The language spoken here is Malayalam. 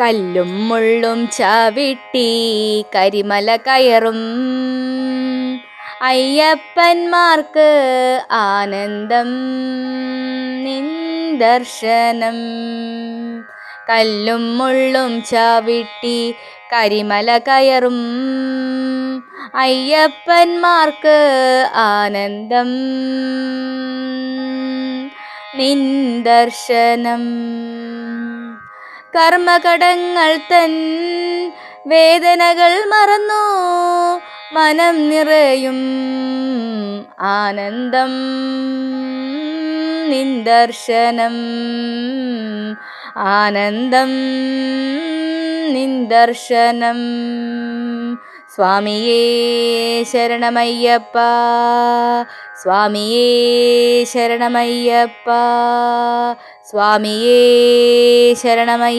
കല്ലും മുള്ളും ചവിട്ടി കരിമല കയറും അയ്യപ്പന്മാർക്ക് ആനന്ദം നിൻ ദർശനം. കല്ലും മുള്ളും ചവിട്ടി കരിമല കയറും അയ്യപ്പന്മാർക്ക് ആനന്ദം നിൻ ദർശനം. കർമ്മകടങ്ങൾ തൻ വേദനകൾ മറന്നു മനം നിറയും ആനന്ദം നിൻ ദർശനം. ആനന്ദം നിൻ ദർശനം. സ്വാമിയേ ശരണമയ്യപ്പ, സ്വാമിയേ ശരണമയ്യപ്പ, സ്വാമിയേ ശരണമയ്യപ്പ.